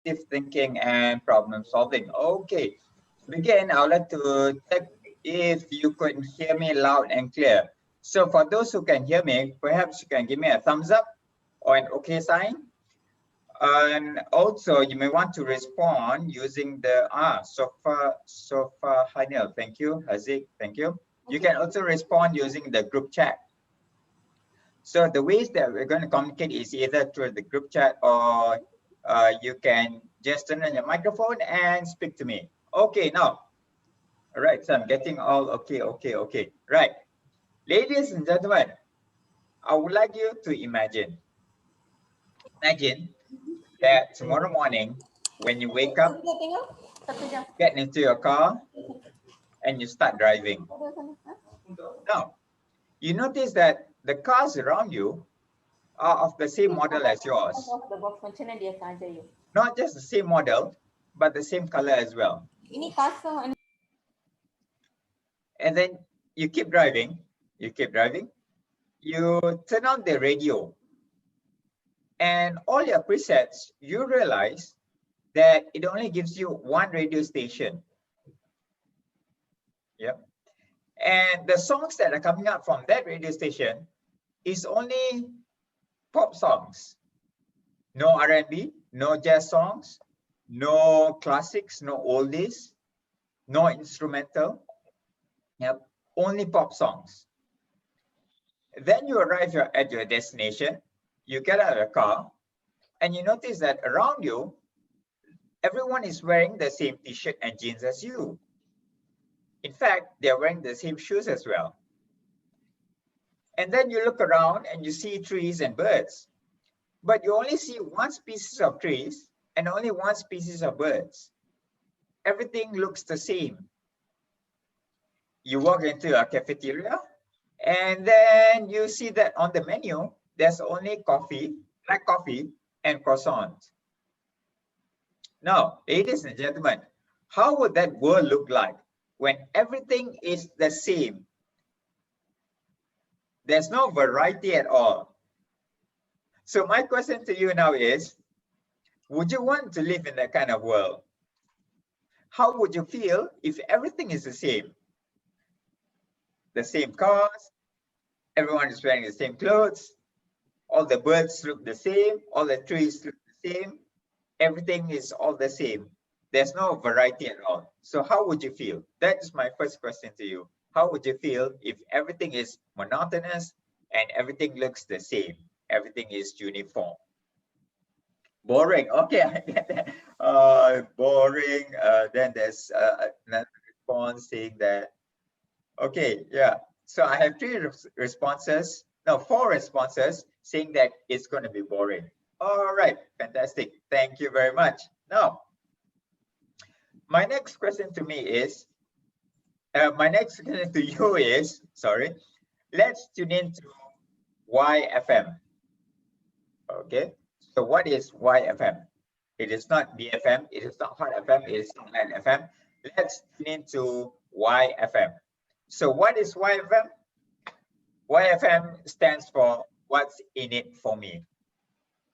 creative thinking and problem solving. Okay, to begin, I would like to check if you could hear me loud and clear. So for those who can hear me, perhaps you can give me a thumbs up or an okay sign. And also you may want to respond using the Sofa Hanil, thank you. Haziq, thank you. You can also respond using the group chat. So the ways that we're going to communicate is either through the group chat or you can just turn on your microphone and speak to me. Okay, now, all right, so I'm getting all okay. Right, ladies and gentlemen, I would like you to imagine that tomorrow morning when you wake up, get into your car and you start driving. Now, you notice that the cars around you are of the same model as yours. Not just the same model, but the same color as well. And then you keep driving, you turn on the radio, and all your presets, you realize that it only gives you one radio station. Yep. And the songs that are coming out from that radio station is only pop songs. No R&B, no jazz songs, no classics, no oldies, no instrumental. Yep, only pop songs. Then you arrive at your destination, you get out of the car, and you notice that around you, everyone is wearing the same t-shirt and jeans as you. In fact, they're wearing the same shoes as well. And then you look around and you see trees and birds, but you only see one species of trees and only one species of birds. Everything looks the same. You walk into a cafeteria and then you see that on the menu, there's only coffee, black coffee and croissant. Now, ladies and gentlemen, how would that world look like when everything is the same? There's no variety at all. So my question to you now is, would you want to live in that kind of world? How would you feel if everything is the same? The same cars, everyone is wearing the same clothes, all the birds look the same, all the trees look the same, everything is all the same. There's no variety at all. So how would you feel? That is my first question to you. How would you feel if everything is monotonous and everything looks the same? Everything is uniform. Boring. Okay, I get that. Boring. Then there's another response saying that. Okay, yeah. So I have four responses saying that it's going to be boring. All right, fantastic. Thank you very much. Now, my next question to you is, sorry, let's tune into YFM. Okay, so what is YFM? It is not BFM, it is not Hot FM, it is not Light FM. Let's tune into YFM. So what is YFM? YFM stands for what's in it for me.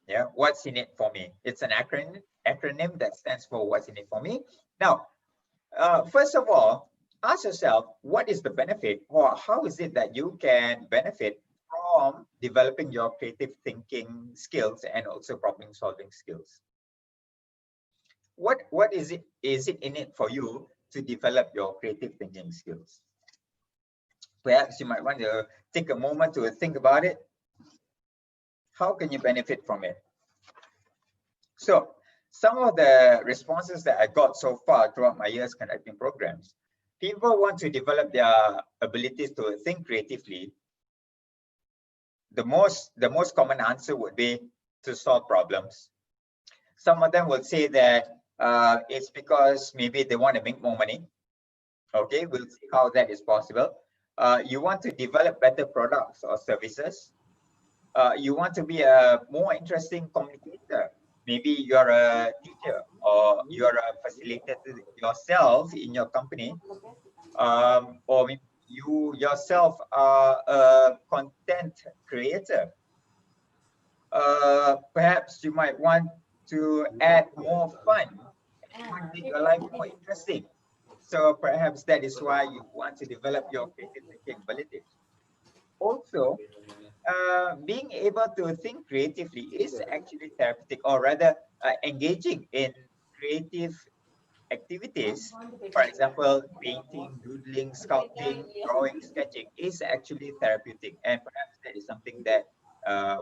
Yeah, what's in it for me? It's an acronym that stands for what's in it for me. Now, first of all, ask yourself, what is the benefit, or how is it that you can benefit from developing your creative thinking skills and also problem solving skills? What is it in it for you to develop your creative thinking skills? Perhaps you might want to take a moment to think about it. How can you benefit from it? So some of the responses that I got so far throughout my years conducting programs, people want to develop their abilities to think creatively. The most common answer would be to solve problems. Some of them will say that it's because maybe they want to make more money. Okay, we'll see how that is possible. You want to develop better products or services. You want to be a more interesting communicator. Maybe you're a teacher or you're a facilitator yourself in your company, or maybe you yourself are a content creator. Perhaps you might want to add more fun and make your life more interesting. So perhaps that is why you want to develop your creative thinking abilities. Also, being able to think creatively is actually therapeutic, or rather engaging in creative activities. For example, painting, doodling, sculpting, drawing, sketching is actually therapeutic, and perhaps that is something that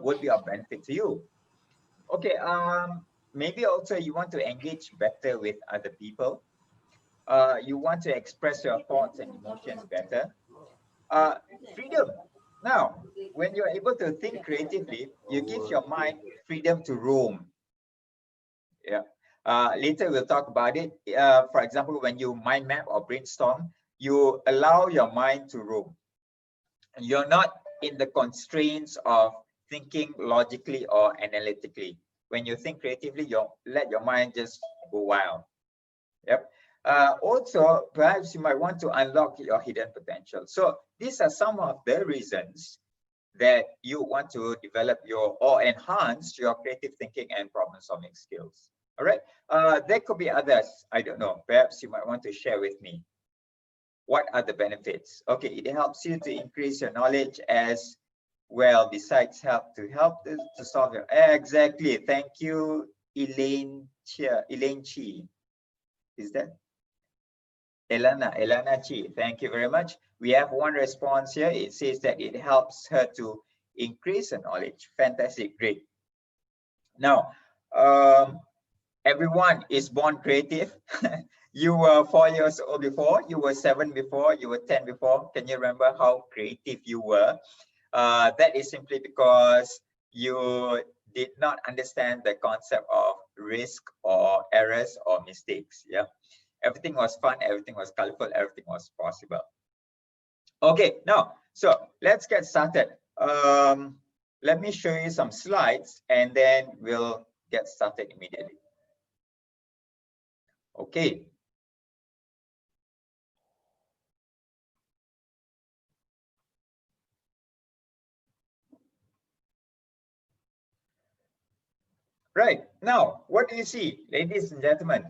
would be of benefit to you. Okay, maybe also you want to engage better with other people. You want to express your thoughts and emotions better. Uh, Freedom. Now, when you're able to think creatively, you give your mind freedom to roam. Yeah. Later we'll talk about it. For example, when you mind map or brainstorm, you allow your mind to roam. You're not in the constraints of thinking logically or analytically. When you think creatively, you let your mind just go wild. Yep. Also, perhaps you might want to unlock your hidden potential. So these are some of the reasons that you want to develop your or enhance your creative thinking and problem solving skills. All right. There could be others. I don't know. Perhaps you might want to share with me. What are the benefits? Okay, it helps you to increase your knowledge as well. Besides help to solve your exactly. Thank you, Elaine Chi. Is that Elana Chi? Thank you very much. We have one response here. It says that it helps her to increase her knowledge. Fantastic, great. Now, everyone is born creative. You were 4 years old before, you were 7 before, you were 10 before. Can you remember how creative you were? That is simply because you did not understand the concept of risk or errors or mistakes. Yeah, everything was fun, everything was colorful, everything was possible. Okay, now, so let's get started. Let me show you some slides and then we'll get started immediately. Okay. Right, now, what do you see, ladies and gentlemen?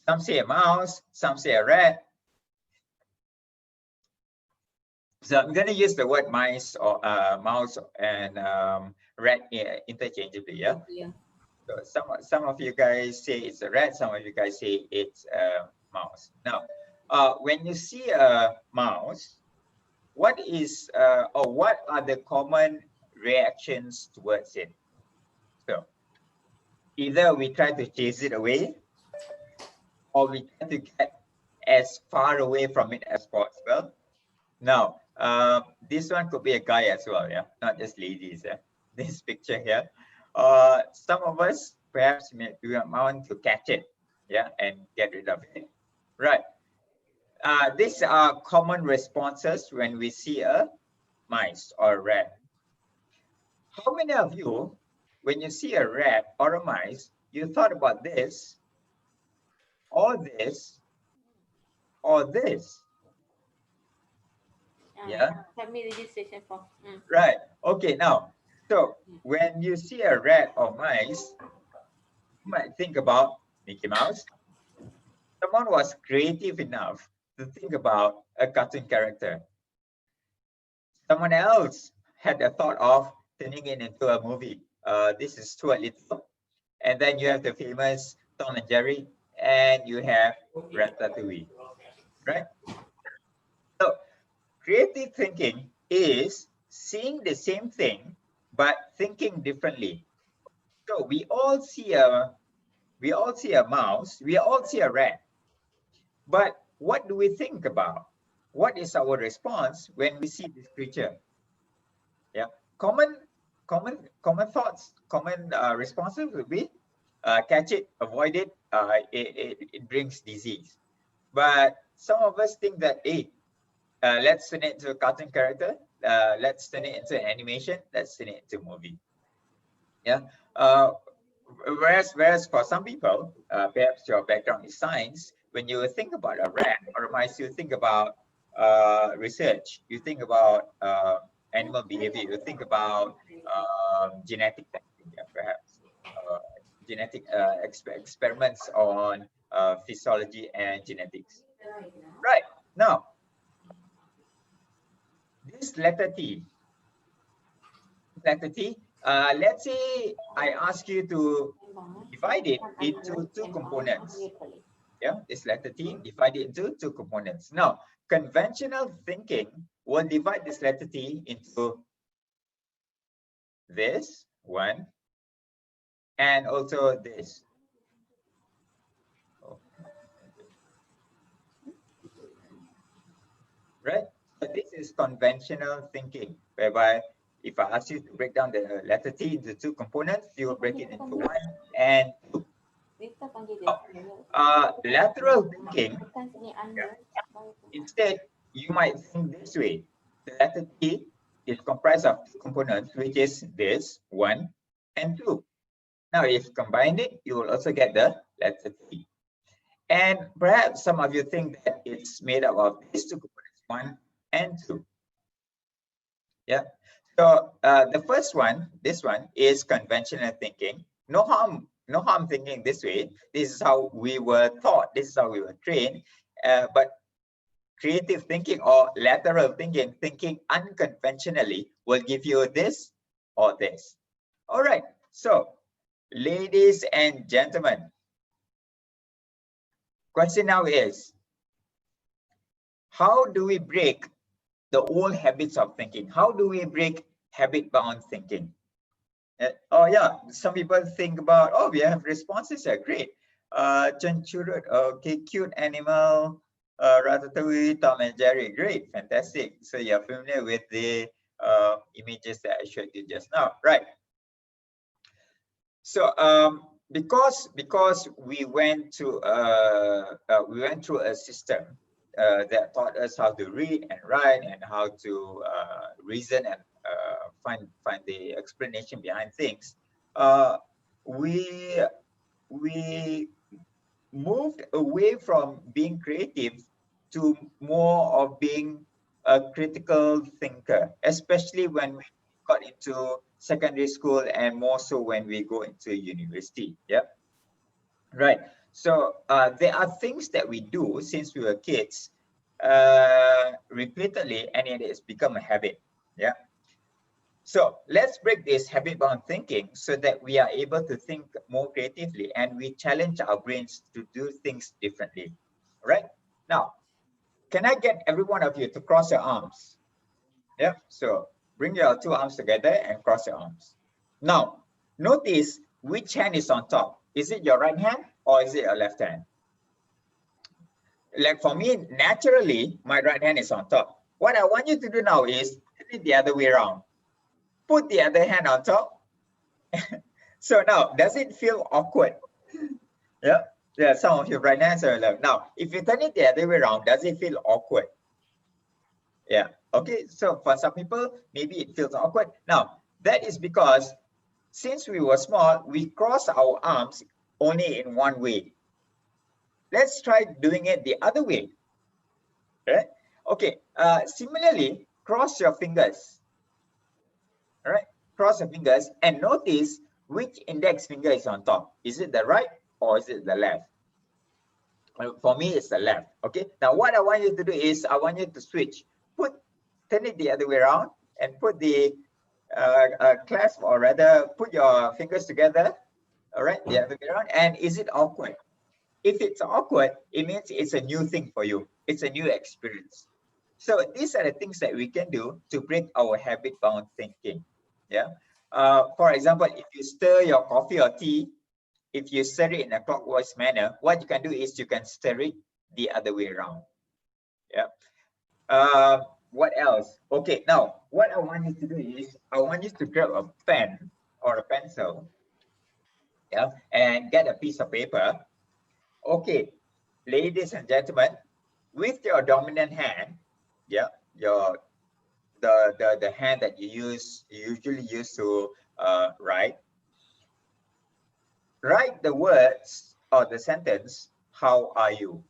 Some say a mouse, some say a rat. So I'm going to use the word mice or mouse and rat interchangeably, yeah? Yeah. So some of you guys say it's a rat, some of you guys say it's a mouse. Now, when you see a mouse, what is or what are the common reactions towards it? So either we try to chase it away, or we try to get as far away from it as possible. Now, this one could be a guy as well, yeah, not just ladies. Yeah, this picture here. Some of us perhaps we want to catch it, yeah, and get rid of it. Right. These are common responses when we see a mice or a rat. How many of you, when you see a rat or a mice, you thought about this, or this, or this? Yeah. Family registration form. Right. Okay. Now, so when you see a rat or mice, you might think about Mickey Mouse. Someone was creative enough to think about a cartoon character. Someone else had the thought of turning it into a movie. This is Stuart Little. And then you have the famous Tom and Jerry, and you have Ratatouille. Right? So creative thinking is seeing the same thing but thinking differently. So we all see a mouse, we all see a rat. But what do we think about? What is our response when we see this creature? Yeah, common thoughts, common responses would be catch it, avoid it. It brings disease. But some of us think that, hey, let's turn it into a cartoon character. Let's turn it into an animation. Let's turn it into a movie. Yeah. Whereas for some people, perhaps your background is science. When you think about a rat or a mice, you think about research. You think about animal behavior. You think about genetic testing, yeah, perhaps genetic experiments on physiology and genetics. Right, now, this letter T, let's say I ask you to divide it into two components. Yeah, this letter T, divide it into two components. Now, conventional thinking will divide this letter T into this one and also this. Right? So this is conventional thinking, whereby if I ask you to break down the letter T into two components, you will break it into 1 and 2. Lateral thinking, instead, you might think this way. The letter T is comprised of two components, which is this 1 and 2. Now, if you combine it, you will also get the letter T. And perhaps some of you think that it's made up of these two components, 1 and 2. Yeah. So the first one, this one, is conventional thinking. No harm thinking this way. This is how we were taught. This is how we were trained. But creative thinking or lateral thinking, thinking unconventionally, will give you this or this. All right. So, ladies and gentlemen, question now is, how do we break the old habits of thinking? How do we break habit-bound thinking? Oh yeah, some people think about, oh, we have responses are great. Chanchurut, okay, cute animal, Ratatouille, Tom and Jerry, great, fantastic. So you're familiar with the images that I showed you just now, right? So because we went through a system that taught us how to read and write and how to reason and find the explanation behind things, we moved away from being creative to more of being a critical thinker, especially when we got into secondary school and more so when we go into university. Yeah, right. So there are things that we do since we were kids repeatedly, and it has become a habit. Yeah. So let's break this habit-bound thinking so that we are able to think more creatively and we challenge our brains to do things differently. Right? Now, can I get every one of you to cross your arms? Yeah. So bring your two arms together and cross your arms. Now, notice which hand is on top. Is it your right hand or is it your left hand? Like for me, naturally, my right hand is on top. What I want you to do now is turn it the other way around. Put the other hand on top. So now, does it feel awkward? Yeah. Yeah, some of your right hands are left. Now, if you turn it the other way around, does it feel awkward? Yeah. Okay. So for some people, maybe it feels awkward. Now, that is because since we were small, we cross our arms only in one way. Let's try doing it the other way. Right? Okay. Similarly, cross your fingers. All right. Cross your fingers and notice which index finger is on top. Is it the right or is it the left? For me, it's the left. Okay. Now, what I want you to do is I want you to switch. Turn it the other way around and put the clasp, or rather put your fingers together. All right, the other way around. And is it awkward? If it's awkward, it means it's a new thing for you. It's a new experience. So these are the things that we can do to break our habit-bound thinking. Yeah. For example, if you stir your coffee or tea, if you stir it in a clockwise manner, what you can do is you can stir it the other way around. Yeah. What else? Okay, now what I want you to do is I want you to grab a pen or a pencil, yeah, and get a piece of paper. Okay, ladies and gentlemen, with your dominant hand, yeah, the hand that you usually use to write the words or the sentence, how are you?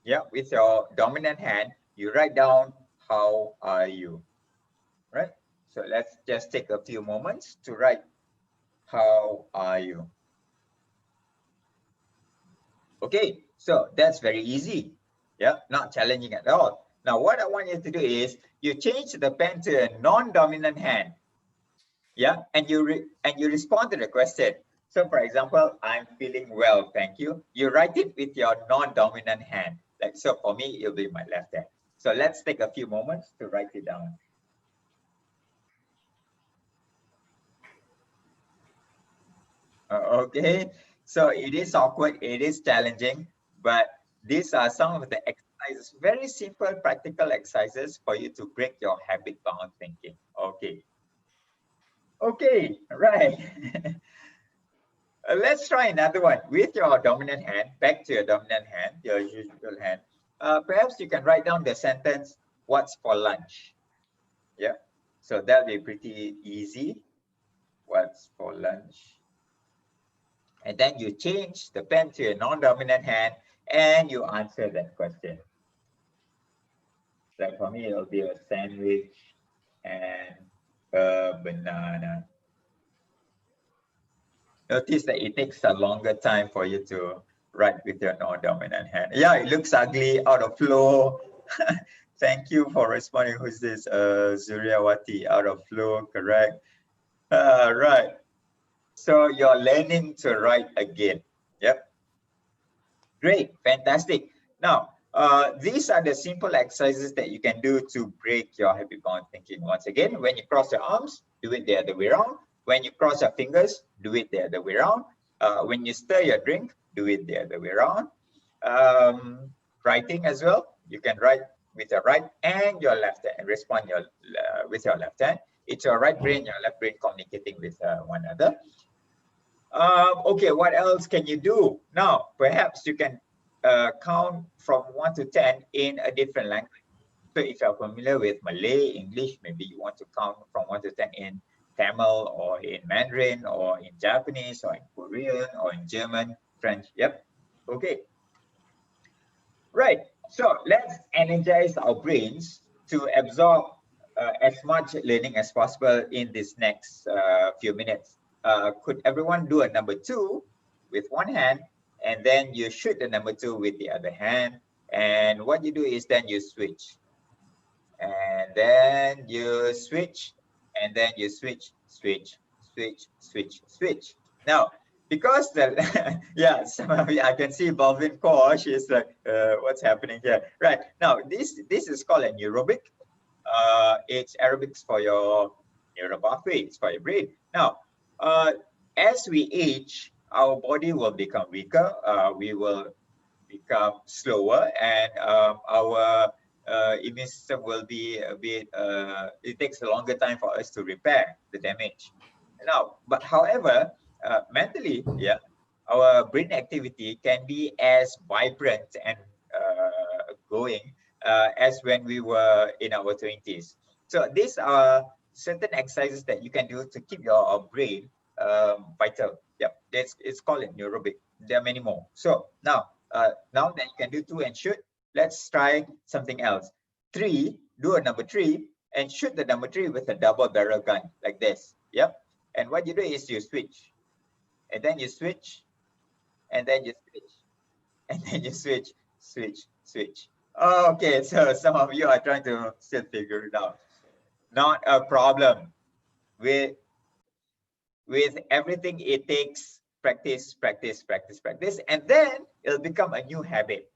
Yeah, with your dominant hand, you write down, how are you? Right? So let's just take a few moments to write, how are you? Okay, so that's very easy. Yeah, not challenging at all. Now, what I want you to do is you change the pen to a non-dominant hand. Yeah, and you respond to the question. So, for example, I'm feeling well, thank you. You write it with your non-dominant hand. Like so, for me, it'll be my left hand. So let's take a few moments to write it down. Okay, so it is awkward, it is challenging, but these are some of the exercises, very simple, practical exercises for you to break your habit-bound thinking. Okay, right. Let's try another one with your dominant hand. Back to your dominant hand, your usual hand. Perhaps you can write down the sentence, "What's for lunch?" Yeah, so that'll be pretty easy. What's for lunch? And then you change the pen to your non-dominant hand and you answer that question. Like for me, it'll be a sandwich and a banana. Notice that it takes a longer time for you to write with your non-dominant hand. Yeah, it looks ugly, out of flow. Thank you for responding. Who's this? Zuriawati, out of flow, correct. Right. So you're learning to write again. Yep. Great, fantastic. Now, these are the simple exercises that you can do to break your habit-bound thinking. Once again, when you cross your arms, do it the other way around. When you cross your fingers, do it the other way around. When you stir your drink, do it the other way around. Writing as well, you can write with your right and your left hand and respond with your left hand. It's your right brain, your left brain communicating with one another. Okay, what else can you do? Now, perhaps you can count from 1 to 10 in a different language. So if you're familiar with Malay, English, maybe you want to count from 1 to 10 in Tamil or in Mandarin or in Japanese or in Korean or in German, French. Yep. Okay. Right. So let's energize our brains to absorb as much learning as possible in this next few minutes. Could everyone do a number 2 with one hand, and then you shoot the number 2 with the other hand, and what you do is then you switch, and then you switch, and then you switch, switch, switch, switch, switch. Now, because the yeah, some of you, I can see Balvin Kaur, she's like, what's happening here? Right now, this is called a neurobic. It's aerobics for your neural pathways for your brain. Now, as we age, our body will become weaker. We will become slower, and our immune system will be a bit. It takes a longer time for us to repair the damage. Now, but however, mentally, yeah, our brain activity can be as vibrant and going as when we were in our 20s. So these are certain exercises that you can do to keep your brain vital. Yep, it's called a neurobic. There are many more. So now that you can do 2 and shoot, let's try something else. 3, do a number 3 and shoot the number 3 with a double barrel gun like this. Yep. And what you do is you switch, and then you switch, and then you switch, and then you switch, switch, switch. Okay, so some of you are trying to still figure it out. Not a problem. With everything, it takes practice, practice, practice, practice, and then it'll become a new habit.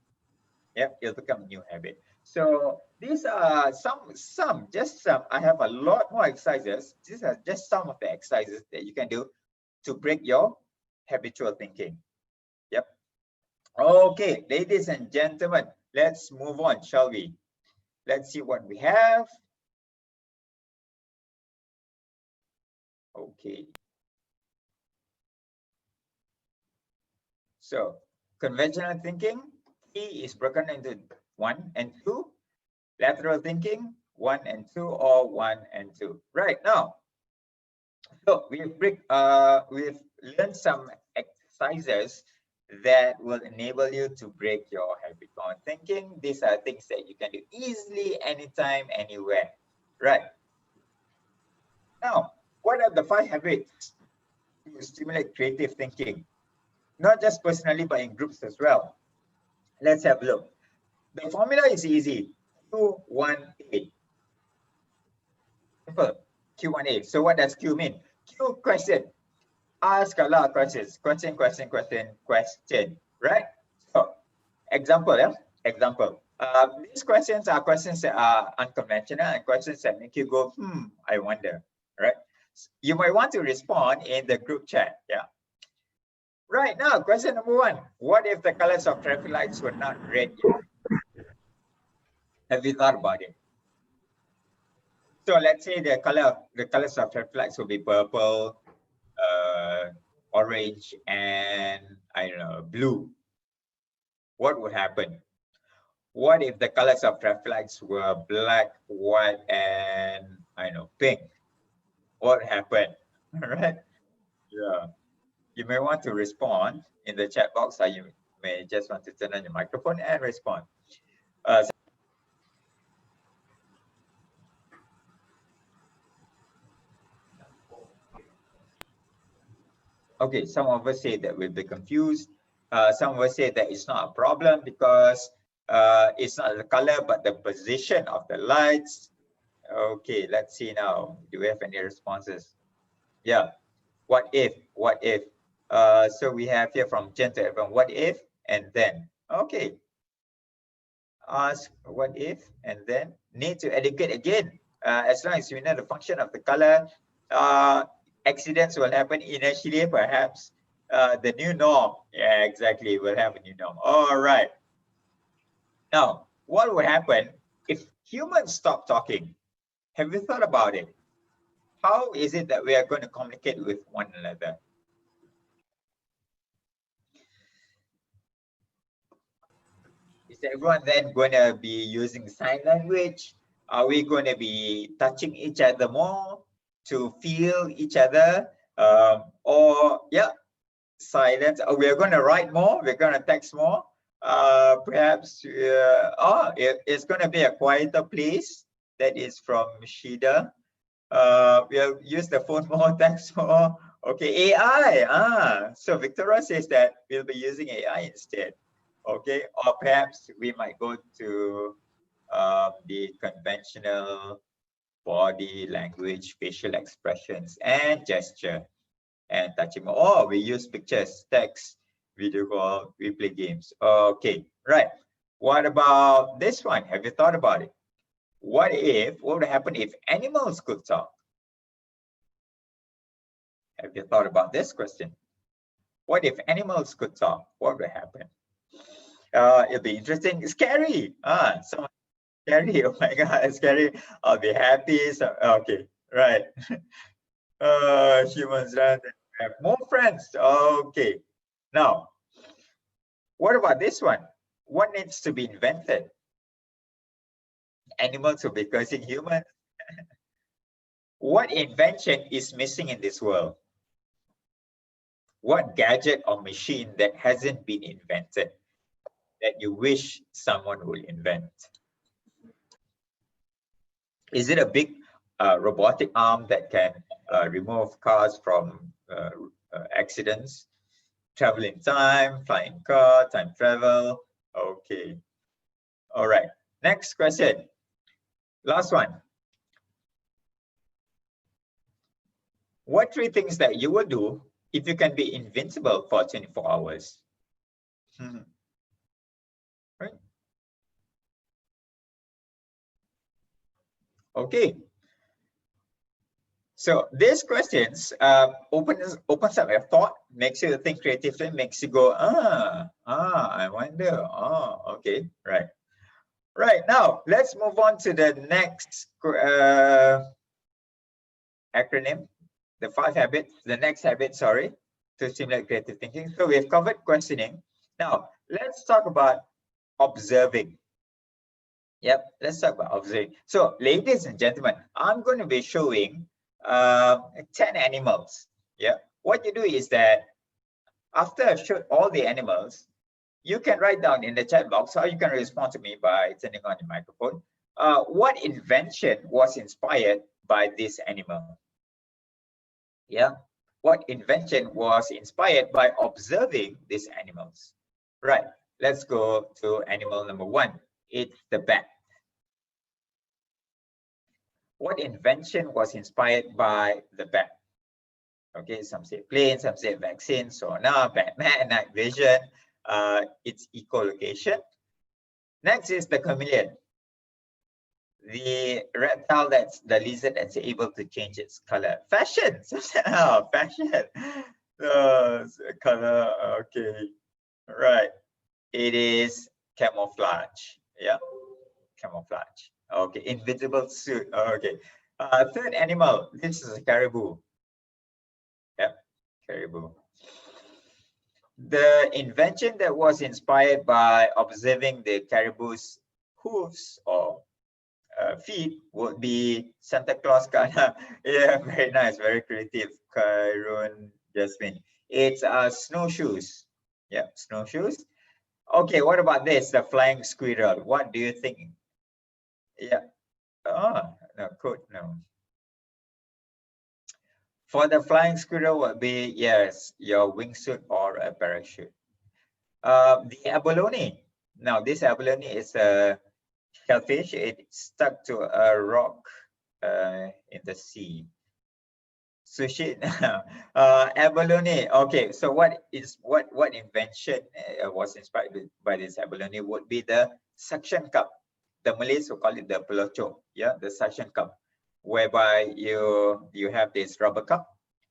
Yep, it'll become a new habit. So these are just some. I have a lot more exercises. These are just some of the exercises that you can do to break your habitual thinking. Yep. Okay, ladies and gentlemen, let's move on, shall we? Let's see what we have. Okay. So conventional thinking, T is broken into 1 and 2. Lateral thinking, 1 and 2, or 1 and 2. Right now, so we've learned some exercises that will enable you to break your habit-bound thinking. These are things that you can do easily, anytime, anywhere. Right. Now, what are the 5 habits to stimulate creative thinking? not just personally, but in groups as well. Let's have a look. The formula is easy. Q18. Simple. Q18. So what does Q mean? Q question. Ask a lot of questions. Question. Right? So example, yeah? Example. These questions are questions that are unconventional and questions that make you go, I wonder, right? You might want to respond in the group chat, yeah? Right now, question number 1. What if the colors of traffic lights were not red yet? Have you thought about it? So let's say the colors of traffic lights will be purple, orange, and I don't know, blue. What would happen? What if the colors of traffic lights were black, white, and I know, pink? What happened? All right. Yeah. You may want to respond in the chat box, or you may just want to turn on your microphone and respond. Okay, some of us say that we'll be confused. Some of us say that it's not a problem because it's not the color, but the position of the lights. Okay, let's see now. Do we have any responses? Yeah. What if? What if? So we have here from Jen to everyone, what if and then? Okay. Ask what if and then need to educate again. As long as you know the function of the color, accidents will happen initially, perhaps. The new norm, yeah, exactly, we'll have a new norm. All right. Now, what will happen if humans stop talking? Have you thought about it? How is it that we are going to communicate with one another? Is everyone then going to be using sign language? Are we going to be touching each other more to feel each other? Or, yeah, silence. We are going to write more. We're going to text more. Perhaps, it's going to be a quieter place. That is from Shida. We'll use the phone more, text more. Okay, AI. So Victoria says that we'll be using AI instead. Okay, or perhaps we might go to the conventional body language, facial expressions, and gesture, and touching more. Or we use pictures, text, video call, we play games. Okay, right. What about this one? Have you thought about it? What would happen if animals could talk? Have you thought about this question? What if animals could talk? What would happen? It'll be interesting. Scary. So scary. Oh my God, it's scary. I'll be happy. So, okay, right. Humans have more friends. Okay. Now, what about this one? What needs to be invented? Animals will be cursing humans. What invention is missing in this world? What gadget or machine that hasn't been invented that you wish someone would invent? Is it a big robotic arm that can remove cars from accidents? Travel in time, flying car, time travel. Okay. All right. Next question. Last one. What 3 things that you would do if you can be invincible for 24 hours? Right. Okay. So these questions opens up your thought, makes you think creatively, makes you go, I wonder. Okay, right. Right, now let's move on to the next acronym, the 5 habits, the next habit, sorry, to stimulate creative thinking. So we've covered questioning. Now, let's talk about observing. Yep, let's talk about observing. So, ladies and gentlemen, I'm going to be showing 10 animals. Yeah, what you do is that after I've showed all the animals, you can write down in the chat box, or you can respond to me by turning on your microphone. What invention was inspired by this animal? Yeah, What invention was inspired by observing these animals? Right, let's go to animal number 1. It's the bat. What invention was inspired by the bat? Okay, some say plane, some say vaccine, sonar, Batman, night vision, its echolocation. Next is the chameleon, the reptile that's the lizard that's able to change its color. Fashion, oh, fashion, color, okay, right. It is camouflage, yeah, camouflage. Okay, invisible suit, okay. Third animal, this is a caribou. Yep, caribou. The invention that was inspired by observing the caribou's hooves or feet would be Santa Claus Kana. Yeah, very nice, very creative. Kyrone Jasmine. It's snowshoes. Yeah, snowshoes. Okay, what about this? The flying squirrel. What do you think? Yeah. Oh, no, coat, no. For the flying squirrel would be, yes, your wingsuit or a parachute. The abalone. Now, this abalone is a shellfish. It's stuck to a rock in the sea. Sushi. Abalone. Okay, so what invention was inspired by this abalone would be the suction cup. The Malays will call it the pelocho. Yeah, the suction cup, whereby you have this rubber cup.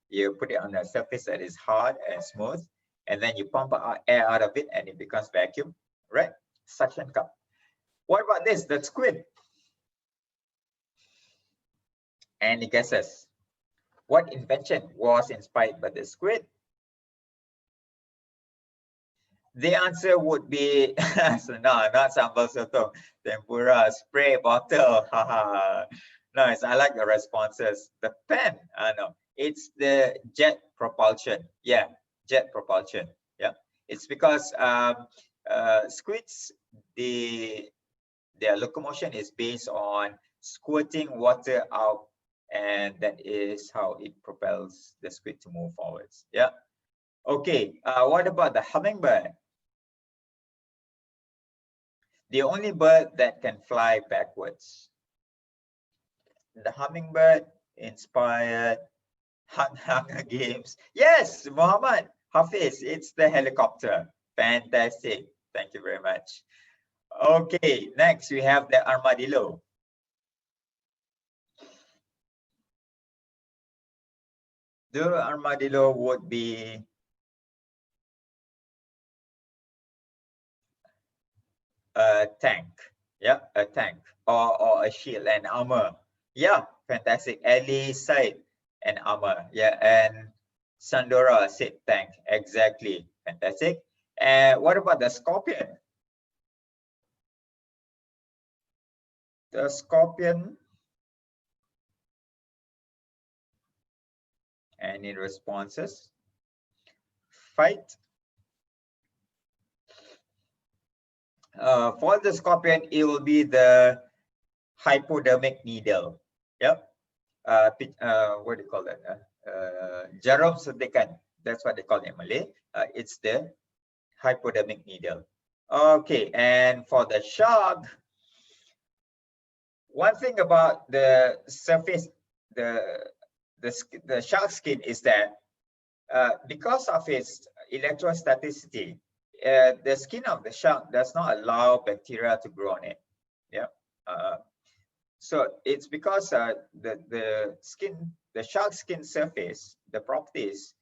You put it on a surface that is hard and smooth, and then you pump air out of it, and it becomes vacuum. Right? Suction cup. What about this? The squid. Any guesses? What invention was inspired by the squid? The answer would be so no, not sambal sotong, tempura, spray bottle. Nice. I like the responses. The pen. No, it's the jet propulsion. Yeah, jet propulsion. Yeah, it's because squids, their locomotion is based on squirting water out, and that is how it propels the squid to move forwards. Yeah. Okay. What about the hummingbird? The only bird that can fly backwards. The hummingbird inspired Hunger Games. Yes, Muhammad Hafiz, it's the helicopter. Fantastic. Thank you very much. Okay, next we have the armadillo. The armadillo would be a tank. Yeah, a tank or a shield and armor. Yeah, fantastic. Ali said an armor. Yeah, and Sandora said tank. Exactly. Fantastic. And what about the scorpion? The scorpion. Any responses? Fight. For the scorpion, it will be the hypodermic needle. Yep. What do you call that? Jarum suntikan. That's what they call it in Malay. It's the hypodermic needle. Okay, and for the shark, one thing about the surface, the shark skin is that because of its electrostaticity, the skin of the shark does not allow bacteria to grow on it. Yeah. So it's because the shark skin surface, the properties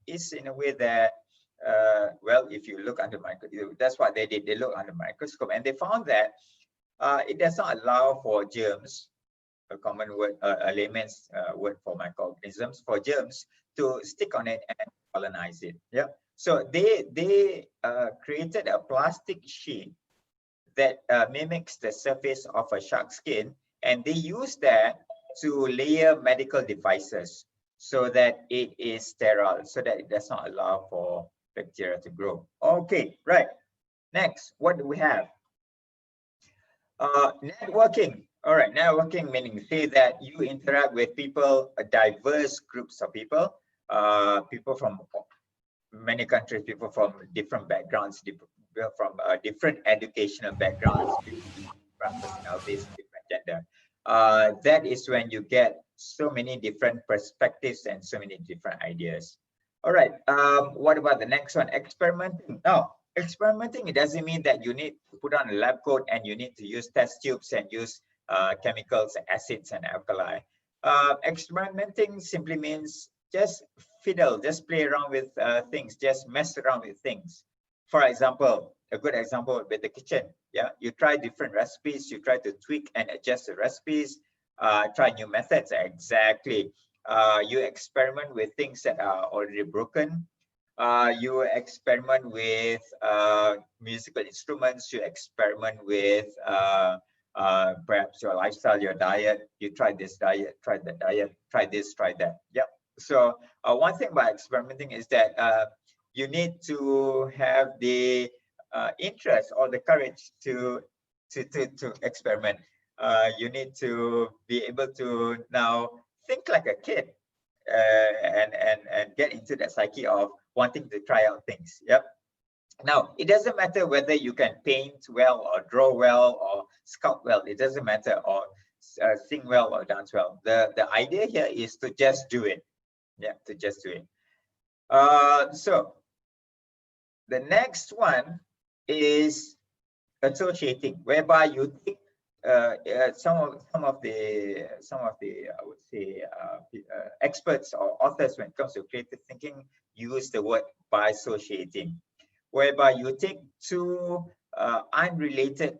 is in a way that well, if you look under microscope, that's what they did. They looked under microscope and they found that it does not allow for germs, a common word, a layman's word for microorganisms, for germs to stick on it and colonize it. Yeah. So they created a plastic sheet that mimics the surface of a shark skin, and they use that to layer medical devices so that it is sterile, so that it does not allow for bacteria to grow. Okay, right. Next, what do we have? Networking. All right, networking meaning say that you interact with people, diverse groups of people, people from many countries, people from different backgrounds, people from different educational backgrounds, different personalities, different gender. That is when you get so many different perspectives and so many different ideas. All right. What about the next one? Experimenting. Now, experimenting, it doesn't mean that you need to put on a lab coat and you need to use test tubes and use chemicals, acids, and alkali. Experimenting simply means just fiddle, just play around with things, just mess around with things. For example, a good example would be the kitchen. Yeah, you try different recipes, you try to tweak and adjust the recipes, try new methods. Exactly. You experiment with things that are already broken. You experiment with musical instruments. You experiment with perhaps your lifestyle, your diet. You try this diet, try that diet, try this, try that. Yep. So one thing about experimenting is that you need to have the interest or the courage to experiment. You need to be able to now think like a kid and get into the psyche of wanting to try out things. Yep. Now, it doesn't matter whether you can paint well or draw well or sculpt well. It doesn't matter, or sing well or dance well. The idea here is to just do it. Yeah, to just do it. So the next one is associating, whereby you think some of the I would say experts or authors when it comes to creative thinking use the word bisociating, whereby you take two unrelated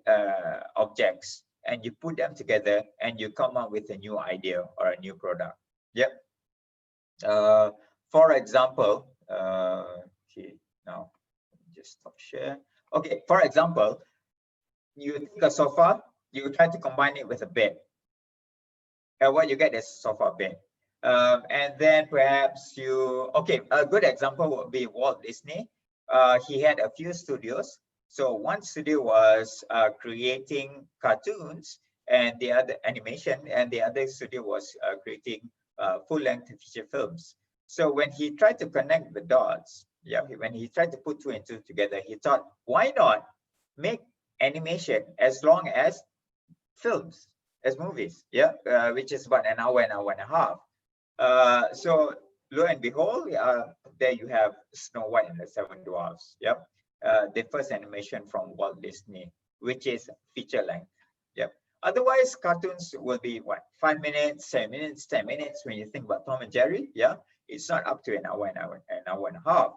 objects and you put them together and you come up with a new idea or a new product. Yep. For example, okay, now just stop share. Okay, for example, you take a sofa, you try to combine it with a bed, and what you get is a sofa bed. And then perhaps you, okay, a good example would be Walt Disney. He had a few studios. So one studio was creating cartoons and the other animation, and the other studio was creating full-length feature films. So when he tried to connect the dots, yeah, when he tried to put two and two together, he thought, why not make animation as long as films, as movies, yeah, which is about an hour and a half. So lo and behold, there you have Snow White and the Seven Dwarfs. Yep, the first animation from Walt Disney, which is feature length. Yep. Otherwise, cartoons will be what, 5 minutes, 7 minutes, 10 minutes. When you think about Tom and Jerry, yeah, it's not up to an hour and a half.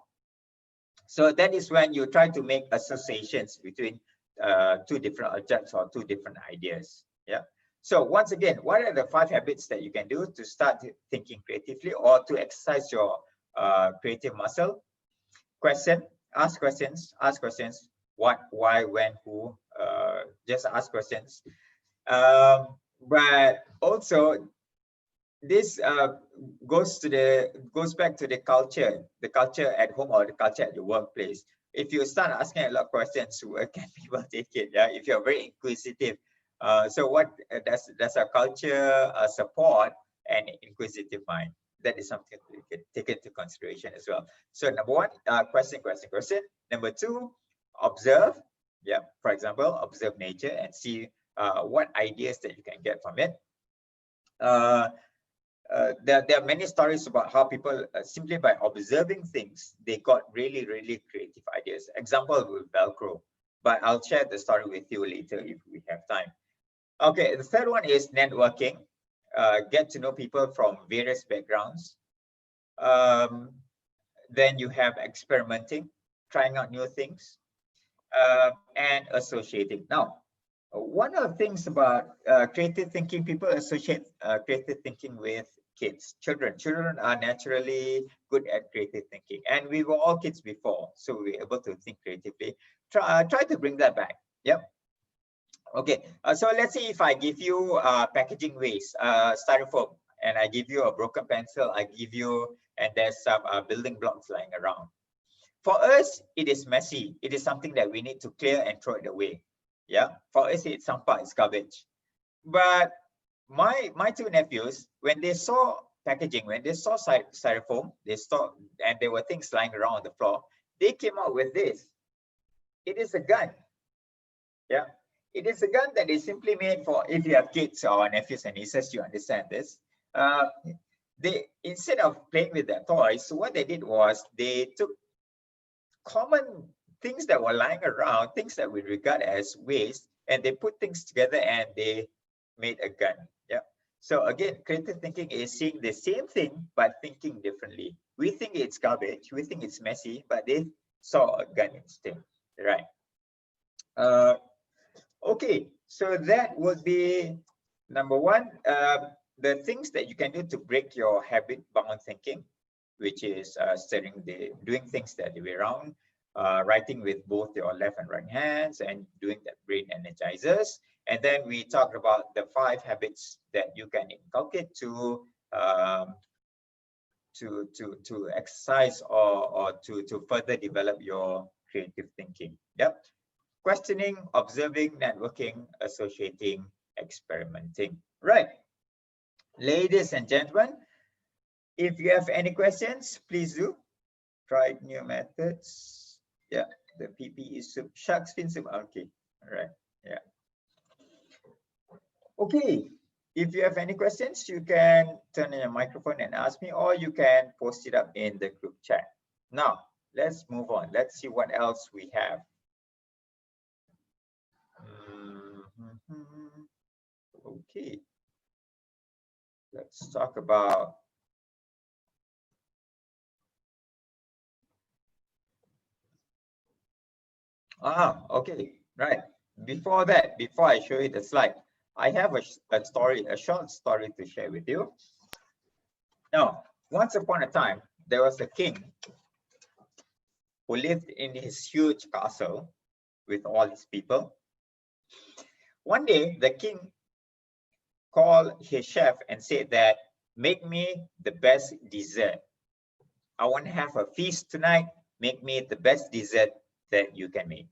So that is when you try to make associations between two different objects or two different ideas. Yeah. So once again, what are the 5 habits that you can do to start thinking creatively or to exercise your creative muscle? Question, ask questions, what, why, when, who, just ask questions. But also this goes back to the culture at home or the culture at the workplace. If you start asking a lot of questions, can people take it? Yeah, if you're very inquisitive. So what does our culture support an inquisitive mind? That is something we can take into consideration as well. So number 1, question. Number 2, observe. Yeah, for example, observe nature and see what ideas that you can get from it. There are many stories about how people simply by observing things, they got really creative ideas. Example with Velcro, but I'll share the story with you later if we have time. Okay, the third one is networking. Get to know people from various backgrounds. Then you have experimenting, trying out new things, and associating. Now, one of the things about creative thinking, people associate creative thinking with kids, children. Children are naturally good at creative thinking, and we were all kids before, so we were able to think creatively. Try to bring that back. Yep. Okay, so let's see if I give you packaging waste, styrofoam, and I give you a broken pencil, I give you, and there's some building blocks lying around. For us, it is messy. It is something that we need to clear and throw it away. Yeah, for us, it's sampah, it's garbage. But my 2 nephews, when they saw packaging, when they saw styrofoam, they saw, and there were things lying around on the floor, they came out with this. It is a gun. Yeah, it is a gun that is simply made for, if you have kids or nephews and nieces, you understand this. They, instead of playing with their toys, what they did was they took common things that were lying around, things that we regard as waste, and they put things together and they made a gun. Yeah. So again, creative thinking is seeing the same thing but thinking differently. We think it's garbage, we think it's messy, but they saw a gun instead, right? Okay, so that would be number one. The things that you can do to break your habit-bound thinking, which is doing things the other way around, writing with both your left and right hands, and doing that brain energizers. And then we talked about the 5 habits that you can inculcate to exercise or to further develop your creative thinking. Yep. Questioning, observing, networking, associating, experimenting. Right. Ladies and gentlemen, if you have any questions, please do. Try new methods. Yeah, the PPE soup, shark's fin soup. Okay, all right. Yeah. Okay, if you have any questions, you can turn on your microphone and ask me, or you can post it up in the group chat. Now, let's move on. Let's see what else we have. Okay, let's talk about okay, right. Before that, before I show you the slide, I have a story, a short story to share with you. Now, once upon a time, there was a king who lived in his huge castle with all his people. One day, the king called his chef and said that, make me the best dessert. I want to have a feast tonight. Make me the best dessert that you can make.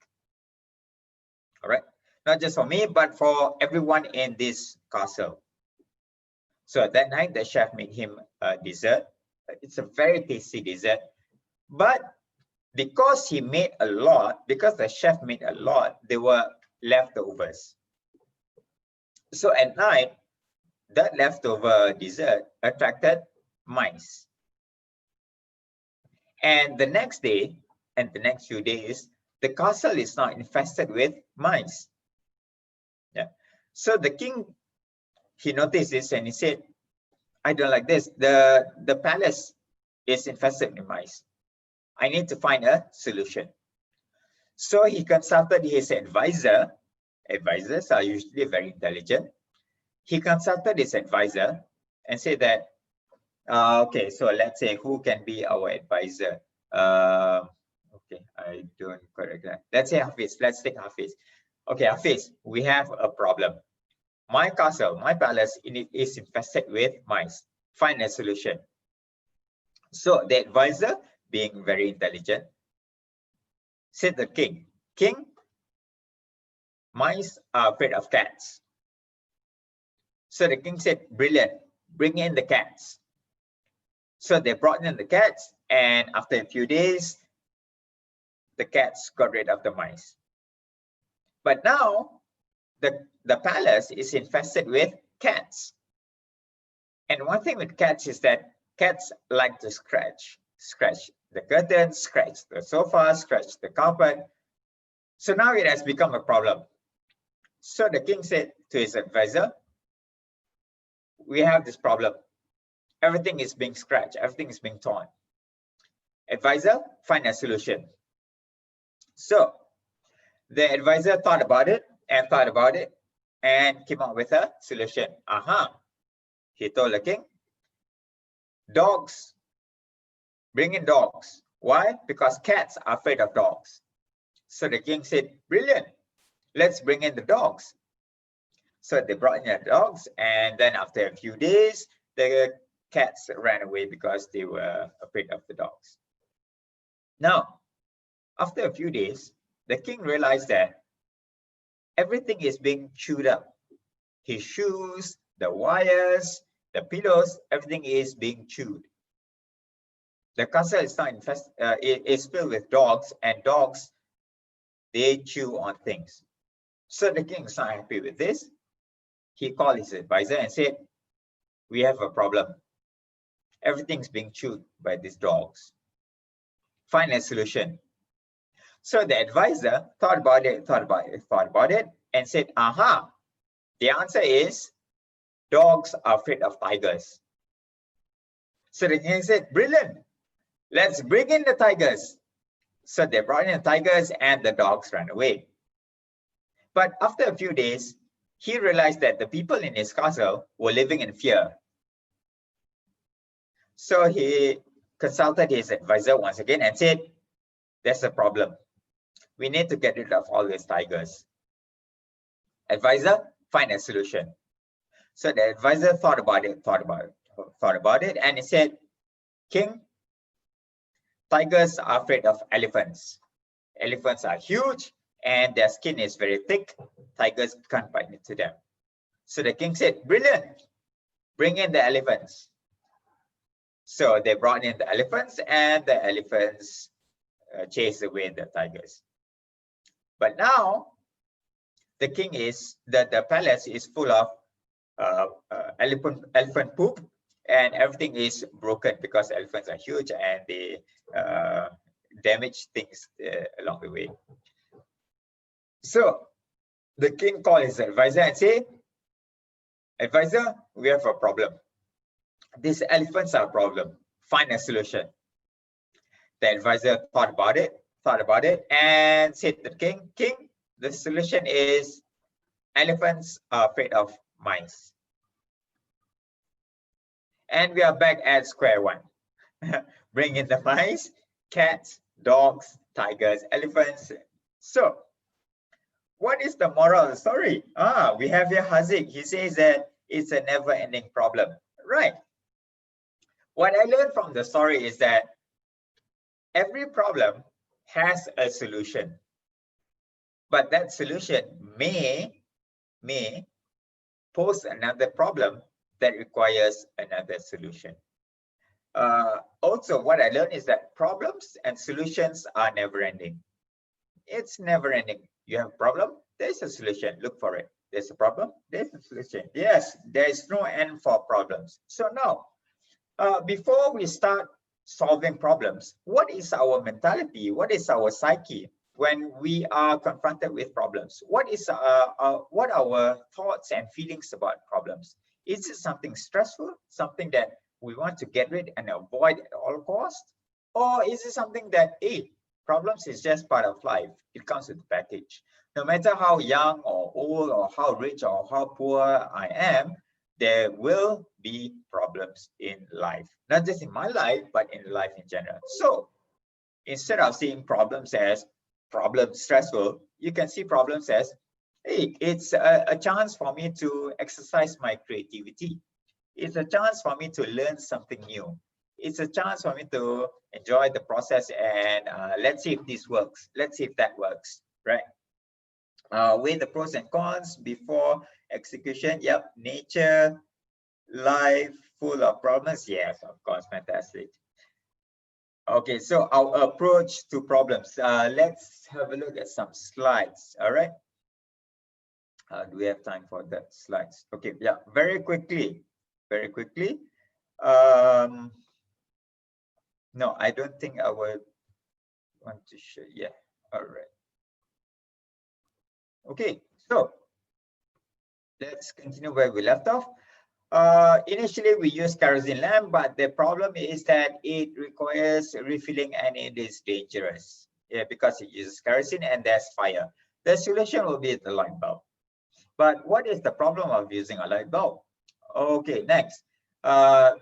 All right. Not just for me, but for everyone in this castle. So that night, the chef made him a dessert. It's a very tasty dessert. But because he made a lot, because the chef made a lot, there were leftovers. So at night, that leftover dessert attracted mice. And the next day, and the next few days, the castle is now infested with mice. Yeah. So the king, he noticed this and he said, I don't like this. The palace is infested with mice. I need to find a solution. So he consulted his advisor. Advisors are usually very intelligent. He consulted his advisor and said that, okay, so let's say who can be our advisor? Okay, I don't correct that. Let's say Hafiz. Let's take Hafiz. Okay, Hafiz, we have a problem. My castle, my palace, is infested with mice. Find a solution. So the advisor, being very intelligent, said to the king, King, mice are afraid of cats. So the king said, brilliant, bring in the cats. So they brought in the cats, and after a few days, the cats got rid of the mice. But now, the palace is infested with cats. And one thing with cats is that cats like to scratch the curtains, scratch the sofa, scratch the carpet. So now it has become a problem. So the king said to his advisor, we have this problem. Everything is being scratched, everything is being torn. Advisor, find a solution. So the advisor thought about it and came up with a solution. He told the king, dogs, bring in dogs. Why? Because cats are afraid of dogs. So the king said, brilliant, let's bring in the dogs. So they brought in the dogs, and then after a few days, the cats ran away because they were afraid of the dogs. Now, after a few days, the king realized that everything is being chewed up. His shoes, the wires, The pillows, everything is being chewed. The castle is not it is filled with dogs, and dogs, they chew on things. So the king is not happy with this. He called his advisor and said, we have a problem. Everything's being chewed by these dogs. Find a solution. So the advisor thought about it, and said, aha, the answer is dogs are afraid of tigers. So the king said, brilliant, let's bring in the tigers. So they brought in the tigers and the dogs ran away. But after a few days, he realized that the people in his castle were living in fear. So he consulted his advisor once again and said, there's a problem. We need to get rid of all these tigers. Advisor, find a solution. So the advisor thought about it, and he said, King, tigers are afraid of elephants. Elephants are huge and their skin is very thick. Tigers can't bite into them. So the king said, brilliant, bring in the elephants. So they brought in the elephants, and the elephants chased away the tigers. But now the king is, the palace is full of elephant poop, and everything is broken because elephants are huge and they damage things along the way. So the king called his advisor and said, advisor, we have a problem. These elephants are a problem. Find a solution. The advisor thought about it and said to the king, King, the solution is elephants are afraid of mice. And we are back at square one. Bring in the mice, cats, dogs, tigers, elephants. So what is the moral of the story? We have here Haziq. He says that it's a never-ending problem. Right. What I learned from the story is that every problem has a solution, but that solution may pose another problem that requires another solution. Also, what I learned is that problems and solutions are never-ending. It's never-ending. You have a problem, there's a solution. Look for it. There's a problem, there's a solution. Yes, there is no end for problems. So now, before we start solving problems, what is our mentality? What is our psyche when we are confronted with problems? What are our thoughts and feelings about problems? Is it something stressful, something that we want to get rid and avoid at all costs? Or is it something that, hey, problems is just part of life. It comes with the package. No matter how young or old or how rich or how poor I am, there will be problems in life. Not just in my life, but in life in general. So instead of seeing problems as problems stressful, you can see problems as, hey, it's a chance for me to exercise my creativity. It's a chance for me to learn something new. It's a chance for me to enjoy the process and let's see if this works. Let's see if that works, right? Weigh the pros and cons before execution. Yep, nature, life full of problems. Yes, of course, fantastic. Okay, so our approach to problems. Let's have a look at some slides. All right. Do we have time for that slides? Okay, yeah, very quickly. No, I don't think I would want to show. Yeah, all right. Okay, so let's continue where we left off. Initially, we use kerosene lamp, but the problem is that it requires refilling and it is dangerous. Yeah, because it uses kerosene and there's fire. The solution will be the light bulb. But what is the problem of using a light bulb? Okay, next.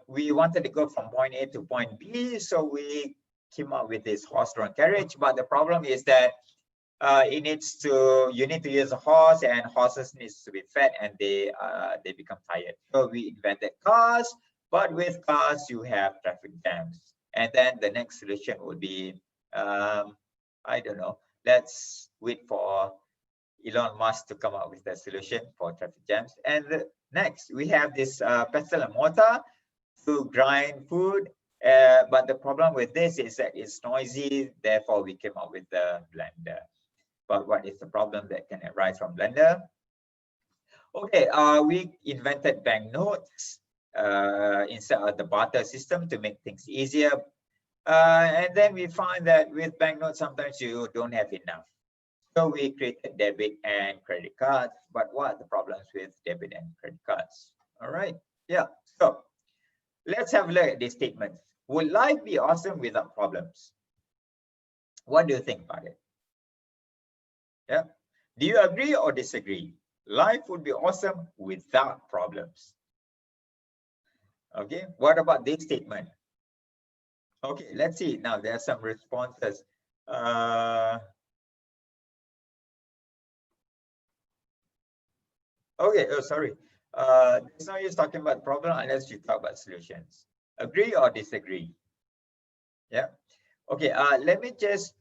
We wanted to go from point A to point B, so we came up with this horse-drawn carriage. But the problem is that you need to use a horse, and horses needs to be fed, and they become tired. So we invented cars, but with cars you have traffic jams. And then the next solution would be I don't know. Let's wait for Elon Musk to come up with a solution for traffic jams. And next, we have this pestle and mortar to grind food. But the problem with this is that it's noisy. Therefore, we came up with the blender. But what is the problem that can arise from blender? Okay, we invented banknotes instead of the barter system to make things easier. And then we find that with banknotes, sometimes you don't have enough. So we created debit and credit cards. But what are the problems with debit and credit cards? All right, yeah. So let's have a look at these statements. Would life be awesome without problems? What do you think about it? Yeah. Do you agree or disagree? Life would be awesome without problems. Okay. What about this statement? Okay, let's see. Now there are some responses. Okay, oh, sorry. There's no use talking about problem unless you talk about solutions. Agree or disagree? Yeah. Okay, let me just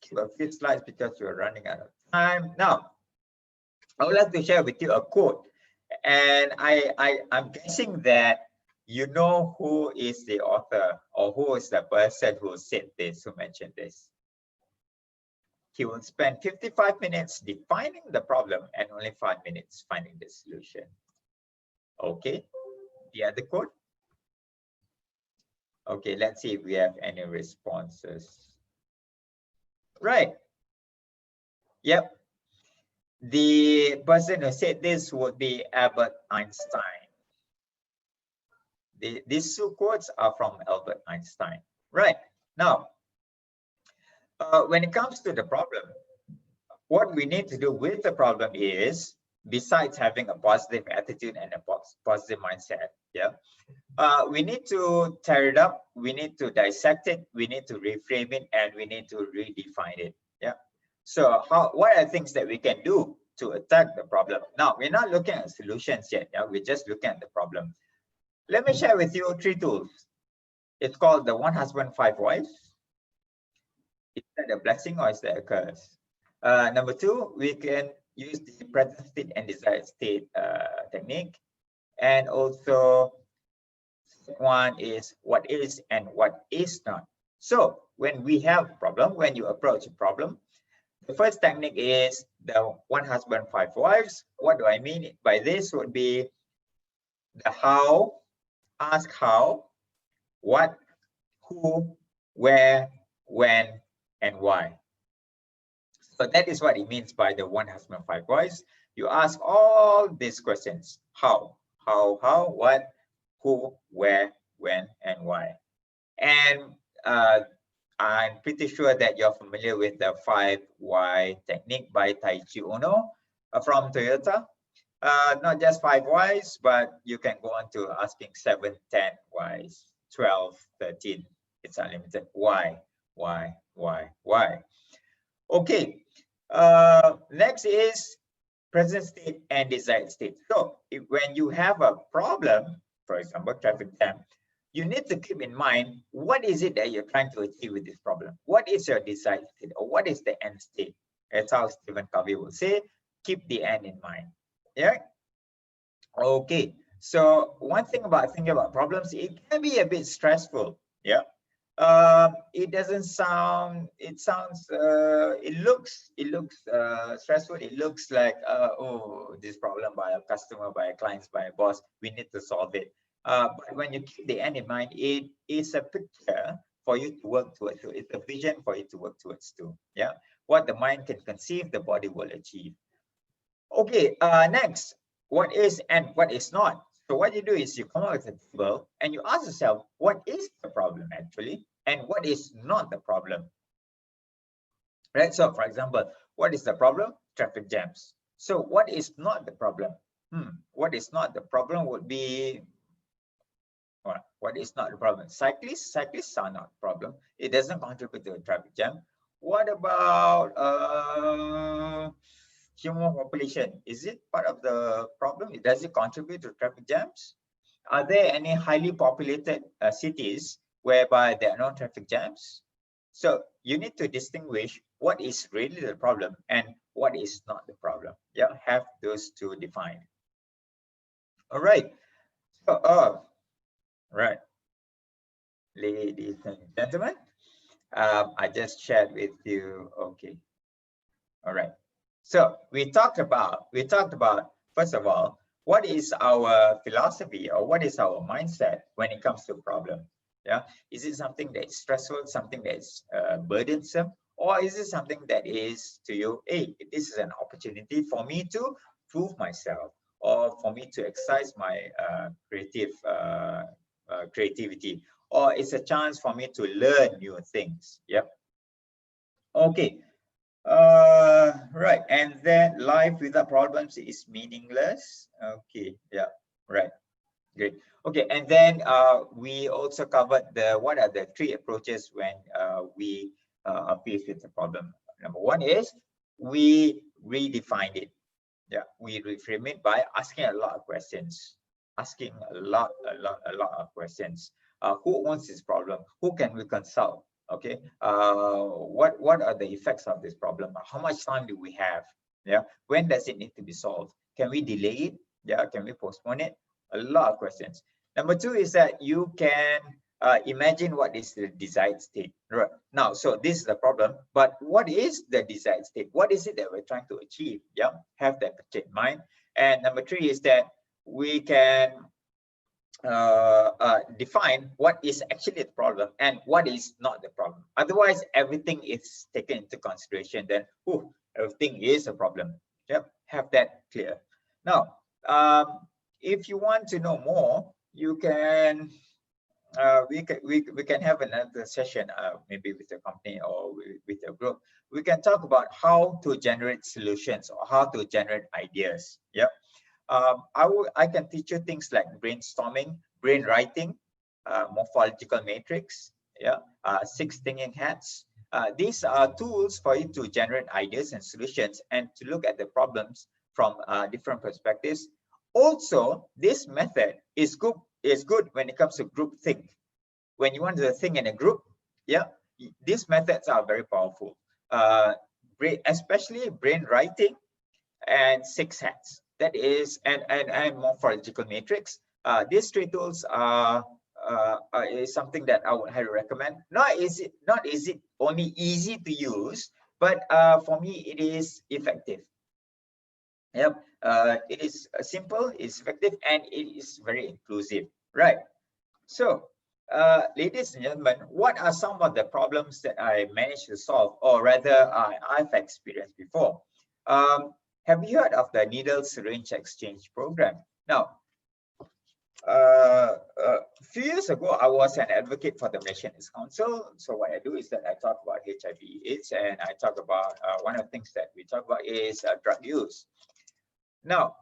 skip a few slides because we're running out of time. Now, I would like to share with you a quote. And I'm guessing that you know who is the author or who is the person who said this, who mentioned this. He will spend 55 minutes defining the problem and only 5 minutes finding the solution. Okay, the other quote. Okay, let's see if we have any responses. Right. Yep. The person who said this would be Albert Einstein. These two quotes are from Albert Einstein. Right. Now, when it comes to the problem, what we need to do with the problem is, besides having a positive attitude and a positive mindset, yeah, we need to tear it up, we need to dissect it, we need to reframe it, and we need to redefine it. Yeah. So what are things that we can do to attack the problem? Now, we're not looking at solutions yet. Yeah, we're just looking at the problem. Let me share with you 3 tools. It's called the One Husband, Five Wives. Is that a blessing or is that a curse? Number 2, we can use the present state and desired state technique. And also, one is what is and what is not. So when we have a problem, when you approach a problem, the first technique is the One Husband, Five Wives. What do I mean by this? Would be the how, ask how, what, who, where, when, and why. So that is what it means by the One Husband, Five Wives. You ask all these questions: how, what, who, where, when, and why. And I'm pretty sure that you're familiar with the 5 why technique by Taiichi Ohno from Toyota. Not just 5 whys, but you can go on to asking 7, 10 whys, 12, 13. It's unlimited. Why? Okay. Next is present state and desired state. So when you have a problem, for example, traffic jam, you need to keep in mind, what is it that you're trying to achieve with this problem? What is your desired state, or what is the end state? That's how Stephen Covey will say, keep the end in mind. Yeah. Okay. So one thing about thinking about problems, it can be a bit stressful. Yeah. It doesn't sound, it sounds, it looks stressful. It looks like, oh, this problem by a customer, by a client, by a boss, we need to solve it. But when you keep the end in mind, it is a picture for you to work towards. It's a vision for you to work towards too. Yeah. What the mind can conceive, the body will achieve. Okay. Next, what is and what is not. So what you do is you come up with a table and you ask yourself, what is the problem actually, and what is not the problem? Right. So for example, what is the problem? Traffic jams. So what is not the problem? What is not the problem would be, what is not the problem? Cyclists are not a problem. It doesn't contribute to a traffic jam. What about human population? Is it part of the problem? Does it contribute to traffic jams? Are there any highly populated cities whereby there are no traffic jams? So you need to distinguish what is really the problem and what is not the problem. Yeah, have those two defined. All right. So, right, ladies and gentlemen, I just shared with you. Okay. All right. So we talked about first of all, what is our philosophy or what is our mindset when it comes to problem? Yeah, is it something that is stressful, something that is burdensome, or is it something that is to you, hey, this is an opportunity for me to prove myself or for me to exercise my creativity, or it's a chance for me to learn new things. Yep. Okay. Right, and then life without problems is meaningless. Okay, yeah, right, great. Okay, and then we also covered what are the three approaches when we are faced with the problem. Number one is we redefined it. Yeah, we reframe it by asking a lot of questions, asking a lot of questions. Who owns this problem? Who can we consult? Okay, what are the effects of this problem? How much time do we have? Yeah, when does it need to be solved? Can we delay it? Yeah, can we postpone it? A lot of questions. Number two is that you can imagine what is the desired state. Right now, so this is the problem, but what is the desired state? What is it that we're trying to achieve? Yeah, have that picture in mind. And number three is that we can define what is actually the problem and what is not the problem. Otherwise, everything is taken into consideration. Then, everything is a problem. Yep, have that clear. Now, if you want to know more, you can we can have another session, maybe with the company or with a group. We can talk about how to generate solutions or how to generate ideas. Yep. I can teach you things like brainstorming, brainwriting, morphological matrix, yeah, 6 thinking hats. These are tools for you to generate ideas and solutions and to look at the problems from different perspectives. Also, this method is good when it comes to group think. When you want to think in a group, yeah, these methods are very powerful. Especially brainwriting and 6 hats. That is, and morphological matrix. These 3 tools are is something that I would highly recommend. Not is it only easy to use, but for me it is effective. Yep, it is simple, it's effective, and it is very inclusive. Right. So, ladies and gentlemen, what are some of the problems that I managed to solve, or rather I've experienced before? Have you heard of the needle syringe exchange program? Now, a few years ago, I was an advocate for the Malaysian Council. So what I do is that I talk about HIV/AIDS, and I talk about one of the things that we talk about is drug use. Now,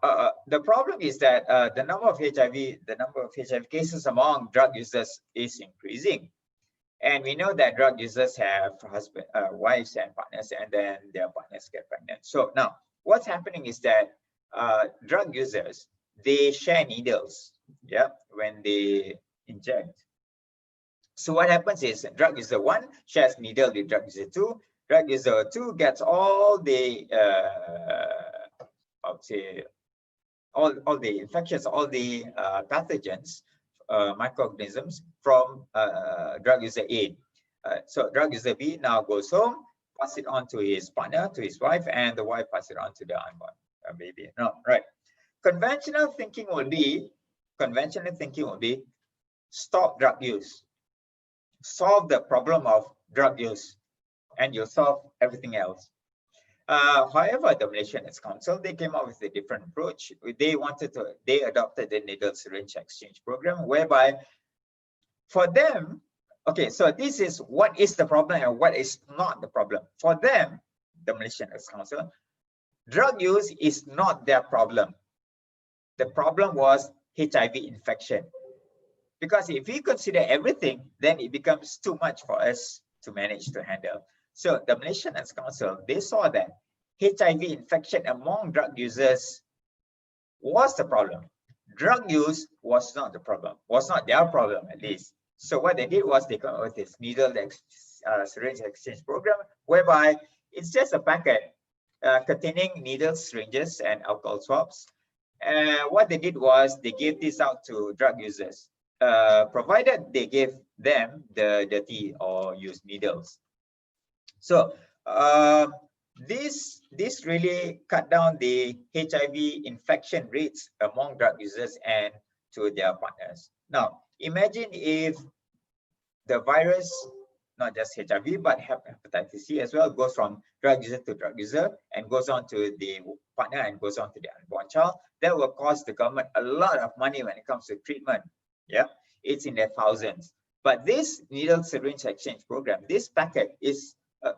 the problem is that the number of HIV cases among drug users is increasing. And we know that drug users have wives and partners, and then their partners get pregnant. So now what's happening is that drug users, they share needles, yeah, when they inject. So what happens is drug user 1 shares needle with drug user 2. Drug user 2 gets all the I would say all the infections, all the pathogens, microorganisms from drug user A. So drug user B now goes home, pass it on to his partner, to his wife, and the wife passes it on to the unborn baby. No, right. Conventional thinking will be stop drug use, solve the problem of drug use, and you'll solve everything else. However, the Malaysian Council, they came up with a different approach. They adopted the needle syringe exchange program, whereby for them, okay, so this is what is the problem and what is not the problem. For them, the Malaysian Council, drug use is not their problem. The problem was HIV infection. Because if we consider everything, then it becomes too much for us to manage to handle. So the Malaysian Council, they saw that HIV infection among drug users was the problem. Drug use was not the problem, was not their problem at least. So what they did was they came up with this needle syringe exchange program, whereby it's just a packet. containing needles, syringes, and alcohol swabs. What they did was they gave this out to drug users, provided they gave them the dirty or used needles. So this really cut down the HIV infection rates among drug users and to their partners. Now, imagine if the virus, not just HIV, but hepatitis C as well, goes from drug user to drug user and goes on to the partner and goes on to the unborn child. That will cost the government a lot of money when it comes to treatment. Yeah, it's in the thousands. But this needle syringe exchange program, this packet is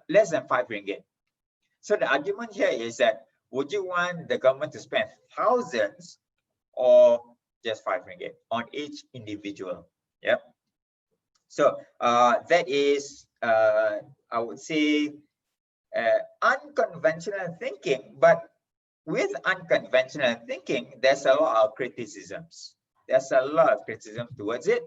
less than 5 ringgit. So the argument here is that, would you want the government to spend thousands or just 5 ringgit on each individual? Yep. So that is, I would say, unconventional thinking. But with unconventional thinking, there's a lot of criticisms. There's a lot of criticism towards it.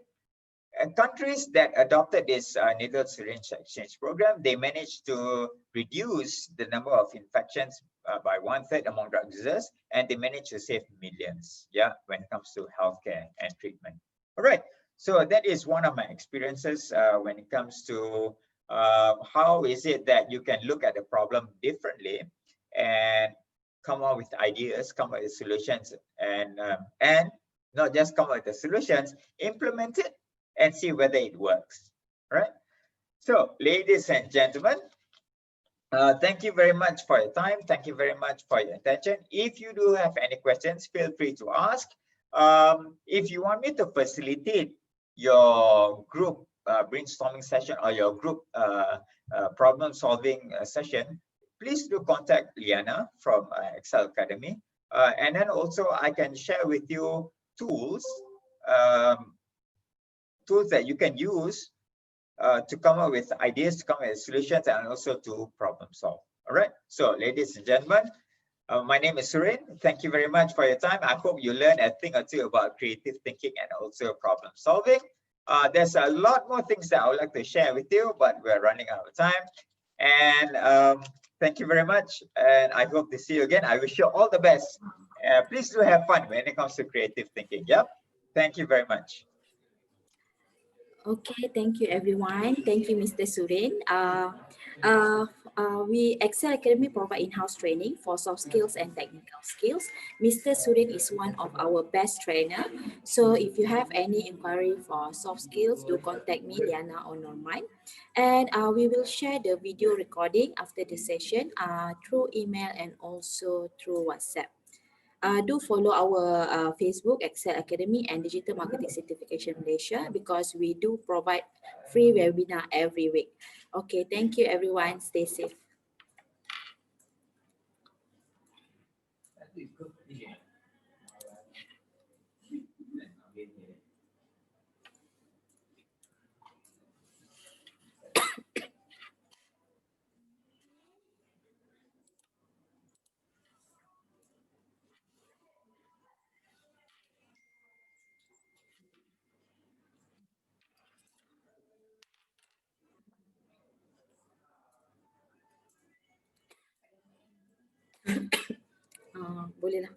Countries that adopted this needle syringe exchange program, they managed to reduce the number of infections by 1/3 among drug users, and they managed to save millions, yeah, when it comes to healthcare and treatment. All right, so that is one of my experiences when it comes to how is it that you can look at the problem differently and come up with ideas, come up with solutions, and not just come up with the solutions, implement it and see whether it works. All right. So, ladies and gentlemen, thank you very much for your time. Thank you very much for your attention. If you do have any questions, feel free to ask. If you want me to facilitate your group brainstorming session or your group problem solving session, please do contact Liana from Excel Academy. And then also I can share with you tools that you can use to come up with ideas, to come up with solutions, and also to problem solve. All right. So, ladies and gentlemen, my name is Surin. Thank you very much for your time. I hope you learned a thing or two about creative thinking and also problem solving. There's a lot more things that I would like to share with you, but we're running out of time. And thank you very much. And I hope to see you again. I wish you all the best. Please do have fun when it comes to creative thinking. Yep. Thank you very much. Okay, thank you everyone. Thank you, Mr. Surin. We Excel Academy provide in-house training for soft skills and technical skills. Mr. Surin is one of our best trainer. So if you have any inquiry for soft skills, do contact me, Liana or Norman. And we will share the video recording after the session through email and also through WhatsApp. Do follow our Facebook, Excel Academy, and Digital Marketing Certification Malaysia, because we do provide free webinar every week. Okay, thank you everyone. Stay safe. Boleh lah.